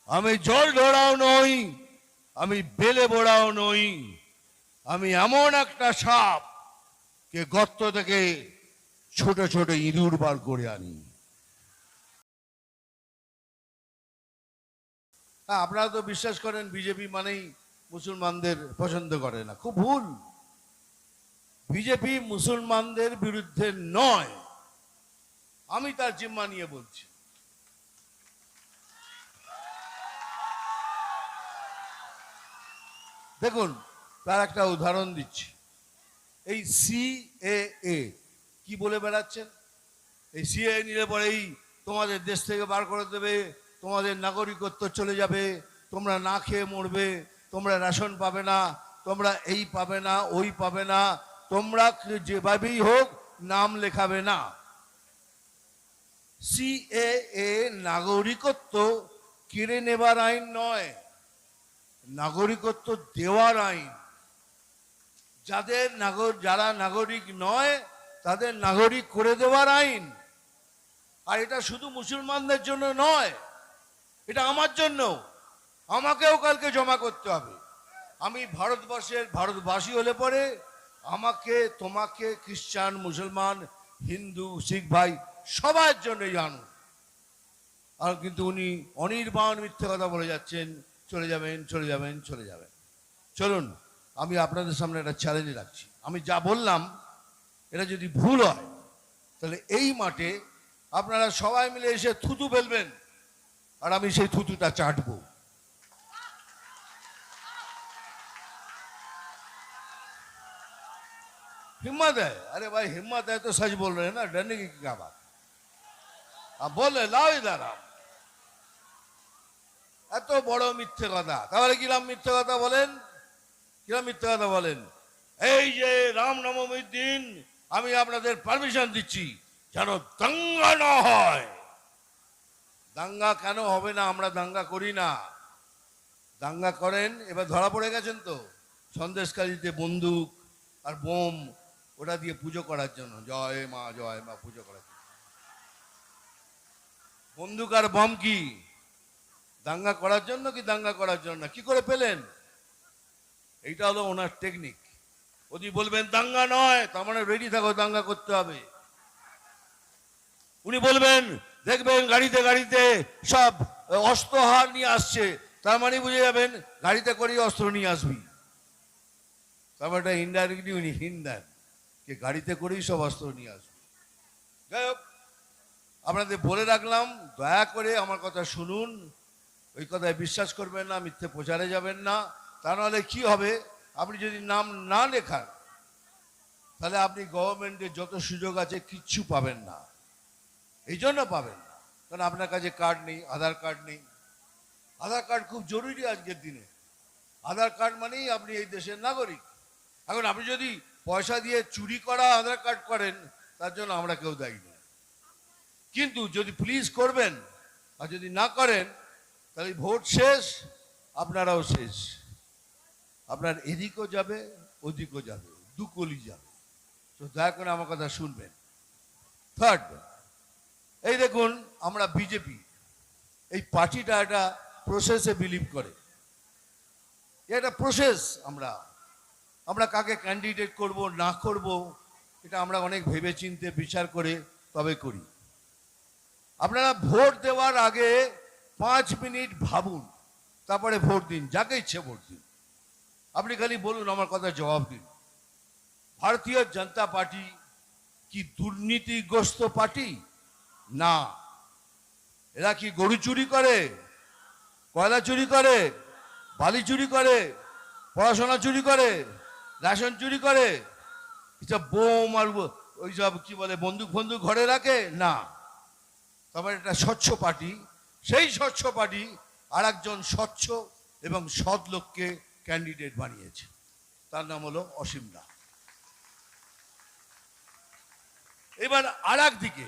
আমি জল ঢোড়াও নই, আমি বেলে বোড়াও নই, আমি এমন একটা সাপ কে গর্ত থেকে ছোট ছোট ইঁদুর বার করে আনি। আপনারা তো বিশ্বাস করেন বিজেপি মানেই মুসলমানদের পছন্দ করে না, খুব ভুল। বিজেপি মুসলমানদের বিরুদ্ধে নয়, আমি তার জিম্মা নিয়ে বলছি। দেখুন, তার একটা উদাহরণ দিচ্ছি। এই সিএএ কি বলে বেড়াচ্ছেন? এই সিএ নিলে পরেই তোমাদের দেশ থেকে বার করে দেবে, তোমাদের নাগরিকত্ব চলে যাবে, তোমরা না খেয়ে মরবে, তোমরা রেশন পাবে না, তোমরা এই পাবে না, ওই পাবে না, তোমরা যেভাবেই হোক নাম লেখাবে না। সিএএ নাগরিকত্ব কেড়ে নেবার আইন নয়, নাগরিকত্ব দেওয়ার আইন। যারা নাগরিক নয় তাদের নাগরিক করে দেওয়ার আইন। আর এটা শুধু মুসলমানদের জন্য নয়, এটা আমার জন্য, আমাকেও কালকে জমা করতে হবে। আমি ভারতবাসী হলে পরে আমাকে, তোমাকে, খ্রিস্টান, মুসলমান, হিন্দু, শিখ ভাই সবার জন্যই আনুন। আর কিন্তু উনি অনির্বাণ মিথ্যে কথা বলে যাচ্ছেন, চলে যাবেন, চলে যাবেন, চলে যাবেন। চলুন, আমি আপনাদের সামনে একটা চ্যালেঞ্জ রাখছি। আমি যা বললাম এটা যদি ভুল হয় তাহলে এই মাঠে আপনারা সবাই মিলে এসে থুতু ফেলবেন, আর আমি সেই থুতুটা চাটবো। हिम्मत है? अरे भाई हिम्मत है तो सच बोल रहे हैं ना, डरने की क्या बात। अब बोले लाओ इधर आप। এত বড় মিথ্যে কথা, তাহলে কিরাম মিথ্যে কথা বলেন, কিরাম মিথ্যে কথা বলেন। এই যে রামনবমীর দিন আমি আপনাদের পারমিশন দিচ্ছি যেন দাঙ্গা না হয়। দাঙ্গা কেন হবে না? আমরা দাঙ্গা করি না। দাঙ্গা করেন, এবার ধরা পড়ে গেছেন তো, সন্দেশকারীতে বন্দুক আর বোম ওটা দিয়ে পুজো করার জন্য, জয় মা পুজো করার জন্য। বন্দুক আর বম কি দাঙ্গা করার জন্য কি দাঙ্গা করার জন্য? কি করে পেলেন? এইটা হলো ওনার টেকনিক। উনি বলবেন দাঙ্গা নয়, তার মানে রেডি থাকো, দাঙ্গা করতে হবে। উনি বলবেন দেখবেন গাড়িতে গাড়িতে সব অস্ত্রহার নিয়ে আসছে, তার মানে বুঝে যাবেন গাড়িতে করেই অস্ত্র নিয়ে আসবি। তারপর এটা ইনডাইরেক্টলি উনি হিন্ট দেন যে গাড়িতে করেই সব অস্ত্র নিয়ে আসবি। যাই হোক, আপনাদের বলে রাখলাম, দয়া করে আমার কথা শুনুন, ওই কথায় বিশ্বাস করবেন না, মিথ্যে প্রচারে যাবেন না। তা নাহলে কি হবে, আপনি যদি নাম না লেখান তাহলে আপনি গভর্নমেন্টের যত সুযোগ আছে কিচ্ছু পাবেন না। এই জন্য পাবেন না কারণ আপনার কাছে কার্ড নেই, আধার কার্ড নেই। আধার কার্ড খুব জরুরি আজকের দিনে। আধার কার্ড মানেই আপনি এই দেশের নাগরিক। এখন আপনি যদি পয়সা দিয়ে চুরি করা আধার কার্ড করেন তার জন্য আমরা কেউ দায়ী নই, কিন্তু যদি প্লিজ করবেন আর যদি না করেন তাহলে ভোট শেষ, আপনারাও শেষ। আপনার এদিকও যাবে, ওদিকও যাবে, দুকলি যাবে। তো দয়া করে আমার কথা শুনবেন। থার্ড, এই দেখুন, আমরা বিজেপি এই পার্টিটা একটা প্রসেসে বিলিভ করে। এটা প্রসেস। আমরা কাকে ক্যান্ডিডেট করব না করব এটা আমরা অনেক ভেবে চিন্তে বিচার করে তবে করি। আপনারা ভোট দেওয়ার আগে 5 মিনিট ভাবুন, তারপরে ভোট দিন, যাকে ইচ্ছে ভোট দিন। আপনি খালি বলুন, আমার কথা জবাব দিন। ভারতীয় জনতা পার্টি কি দুর্নীতিগ্রস্ত পার্টি? না। এরা কি গরু চুরি করে, কয়লা চুরি করে, বালি চুরি করে, পড়াশোনা চুরি করে, রেশন চুরি করে, এসব বোম আর ওইসব কি বলে বন্দুক ফন্দুক ঘরে রাখে? না। তারপরে একটা স্বচ্ছ পার্টি। সেই স্বচ্ছ পার্টি আর একজন স্বচ্ছ এবং সৎ লোককে ক্যান্ডিডেট বানিয়েছে, তার নাম হলো অসীম দা। এবার আর একদিকে,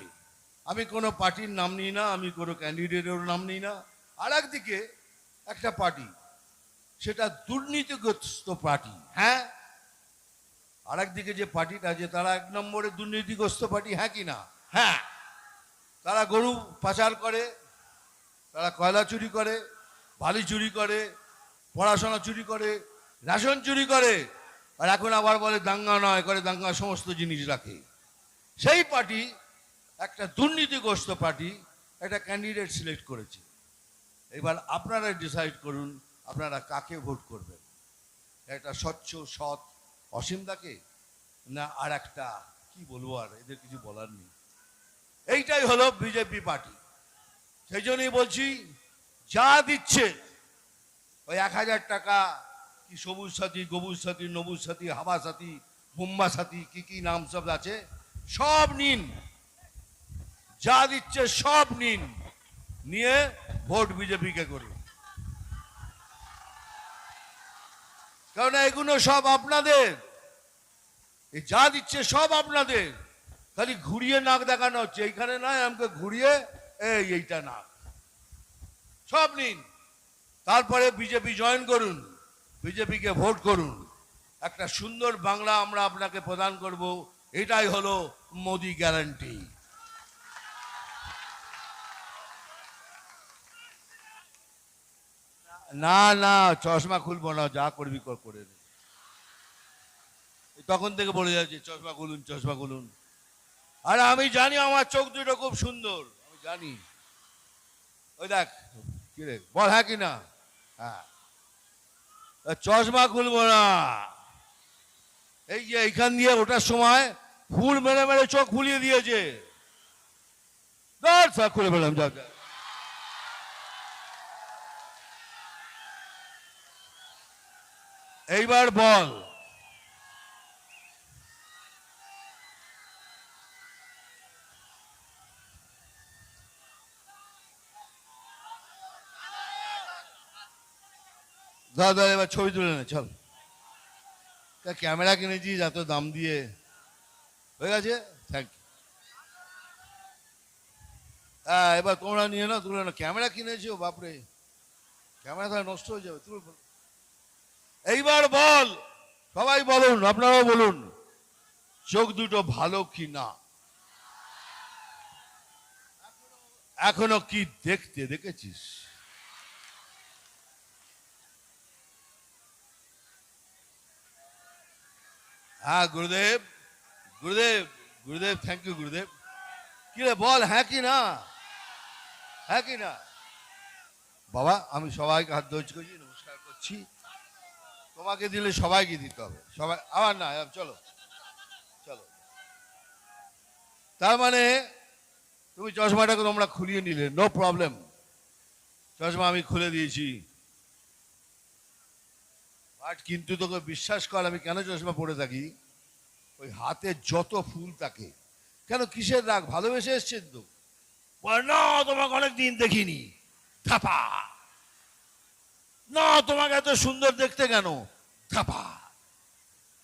আমি কোনো পার্টির নাম নিই না, আমি কোনো ক্যান্ডিডেটের নাম নিই না, আর একদিকে একটা পার্টি, সেটা দুর্নীতিগ্রস্ত পার্টি। হ্যাঁ, আর একদিকে যে পার্টিটা আছে তারা 1 নম্বরে দুর্নীতিগ্রস্ত পার্টি। হ্যাঁ কি না? হ্যাঁ। তারা গরু পাচার করে, তারা কয়লা চুরি করে, বালি চুরি করে, পড়াশোনা চুরি করে, রেশন চুরি করে, আর এখন আবার বলে দাঙ্গা নয়, করে দাঙ্গা সমস্ত জিনিস রাখে। সেই পার্টি, একটা দুর্নীতিগ্রস্ত পার্টি, একটা ক্যান্ডিডেট সিলেক্ট করেছে। এবার আপনারা ডিসাইড করুন আপনারা কাকে ভোট করবেন, একটা স্বচ্ছ সৎ অসীমদাকে, না আর একটা কি বলবো, আর এদের কিছু বলার নেই। এইটাই হলো বিজেপি পার্টি। সেই জন্যই বলছি, যা দিচ্ছে ওই 1000 টাকা, কি সবুজ সাথী, গবুজ সাথী, নবুজ সাথী, হাবা সাথী, মুম্বা সাথী, কি কি নাম সব আছে, সব নিন, যা দিচ্ছে সব নিন, নিয়ে ভোট বিজেপিকে করুন। কারণ এগুলো সব আপনাদের, এই যা দিচ্ছে সব আপনাদের, খালি ঘুরিয়ে নাক দেখানো হচ্ছে। এইখানে নয়, আমাকে ঘুরিয়ে এইটা নাক, সব নিন, তারপরে বিজেপি জয়েন করুন, বিজেপিকে ভোট করুন। একটা সুন্দর বাংলা আমরা আপনাকে প্রদান করব, এটাই হলো মোদি গ্যারান্টি। না না, চশমা খুলবো না, যা করবি করে নে। তখন থেকে বলে যাচ্ছে চশমা খুলুন, চশমা খুলুন। আরে আমি জানি আমার চোখ দুটো খুব সুন্দর, আমি জানি। ওই দেখ, কি রে, বল হ্যাঁ কি না? হ্যাঁ, চশমা খুলবো না। এই যে এইখান দিয়ে ওটার সময় ফুল মেরে মেরে চোখ ফুলিয়ে দিয়েছে, খুলে ফেলাম। যা, এইবার বল, দাদা এবার ছবি তুলে নে, চল। ক্যামেরা কিনেছিস এত দাম দিয়ে, হয়ে গেছে, থ্যাংক ইউ। হ্যাঁ, এবার তোমরা নিয়ে নাও, তুলে না, ক্যামেরা কিনেছি, ও বাপরে, ক্যামেরা তাহলে নষ্ট হয়ে যাবে, তুলে। এইবার বল, সবাই বলুন, আপনারাও বলুন, চোখ দুটো ভালো কি না? এখনো কি দেখতে দেখেছিস? হ্যাঁ গুরুদেব, গুরুদেব, গুরুদেব, থ্যাংক ইউ গুরুদেব। কি রে বল, হ্যাঁ কি না? হ্যাঁ কি না? বাবা, আমি সবাইকে হাত ধরে করছি, নমস্কার করছি। তোমাকে দিলে সবাইকে দিতে হবে, সবাই আবার না, চলো চলো। তার মানে তুমি চশমাটাকে তোমরা খুলিয়ে নিলে, নো প্রবলেম, চশমা আমি খুলে দিয়েছি। বাট কিন্তু তোকে বিশ্বাস কর, আমি কেন চশমা পরে থাকি, ওই হাতে যত ফুল থাকে, কেন কিসের রাগ, ভালোবেসে এসছেন তো? না তোমাকে অনেকদিন দেখিনি, ধাপা, না তোমাকে এত সুন্দর দেখতে কেন, ধাপা।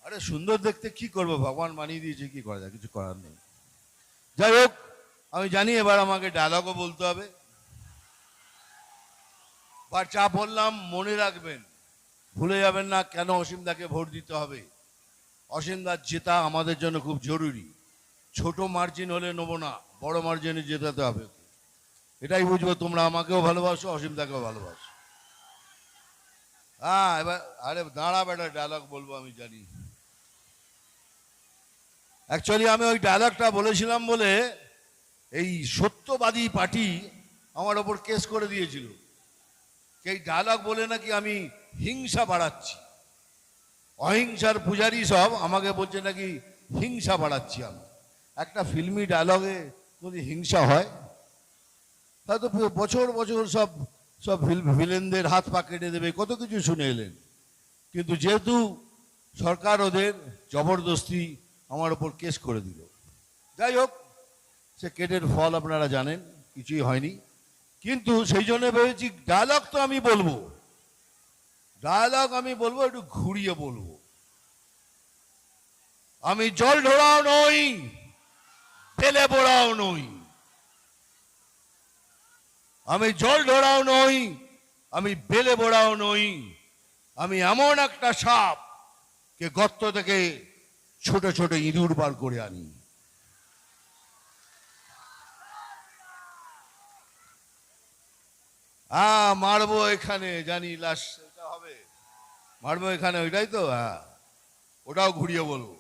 আরে সুন্দর দেখতে কি করবো, ভগবান বানিয়ে দিয়েছে, কি করা যায়, কিছু করার নেই। যাই হোক, আমি জানি এবার আমাকে ডায়লগও বলতে হবে, বা যা বললাম মনে রাখবেন, ভুলে যাবেন না কেন অসীমদাকে ভোট দিতে হবে। অসীমদার জেতা আমাদের জন্য খুব জরুরি। ছোট মার্জিন হলে নেবো না, বড় মার্জিনে জেতাতে হবে। এটাই বুঝবো, তোমরা আমাকেও ভালোবাসো, অসীমদাকেও ভালোবাসো। হ্যাঁ, এবার আরে দাঁড়া বেটা, ডায়লগ বলবো আমি জানি। অ্যাকচুয়ালি আমি ওই ডায়লগটা বলেছিলাম বলে এই সত্যবাদী পার্টি আমার ওপর কেস করে দিয়েছিল, এই ডায়লগ বলে নাকি আমি হিংসা বাড়াচ্ছি। অহিংসার পূজারি সব আমাকে বলছে নাকি হিংসা বাড়াচ্ছি আমি। একটা ফিল্মি ডায়লগে যদি হিংসা হয়, তাহলে তো বছর বছর সব সব ভিলেনদের হাত পা কেটে দেবে, কত কিছু শুনে এলেন। কিন্তু যেহেতু সরকার ওদের জবরদস্তি আমার ওপর কেস করে দিল, যাই হোক, সে কেটের ফল আপনারা জানেন, কিছুই হয়নি। কিন্তু সেই জন্য ভেবেছি ডায়লগ তো আমি বলবো, ডায়লগ আমি বলবো, একটু ঘুরিয়ে বলবো। আমি জল ঢোড়াও নই, তেলে বোড়াও নই, আমি জল ঢোড়াও নই, আমি বেলে বোড়াও নই, আমি এমন একটা সাপ কে গর্ত থেকে ছোট ছোট ইঁদুর বার করে আনি। হ্যাঁ মারবো এখানে, জানি লাশ এটা হবে, মারবো এখানে, ওইটাই তো। হ্যাঁ ওটাও ঘুরিয়ে বলবো,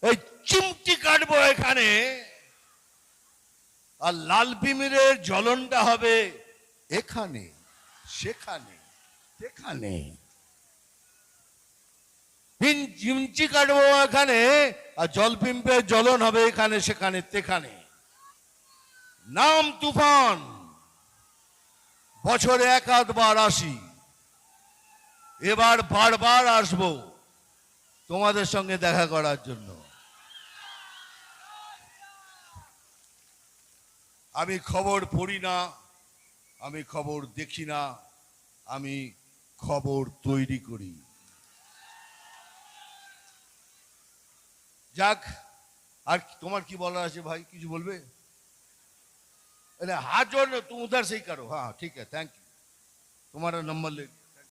এই চিমটি কাটবো এখানে, আর লাল পিমিরের জ্বলনটা হবে এখানে, সেখানে, সেখানে। চিমটি কাটবো এখানে, আর জলপিম্পের জ্বলন হবে এখানে, সেখানে, তেখানে। নাম তুফান, বছরে এক আধবার আসি, এবার বারবার আসবো তোমাদের সঙ্গে দেখা করার জন্য। আমি খবর পড়ি না, আমি খবর দেখি না, আমি খবর তৈরি করি। যাক, আর তোমার কি বলার আছে ভাই, কিছু বলবে? हाथ जोड़ लो, तुम उधर से ही करो। हाँ ठीक है, थैंक यू, तुम्हारा नंबर ले लिया।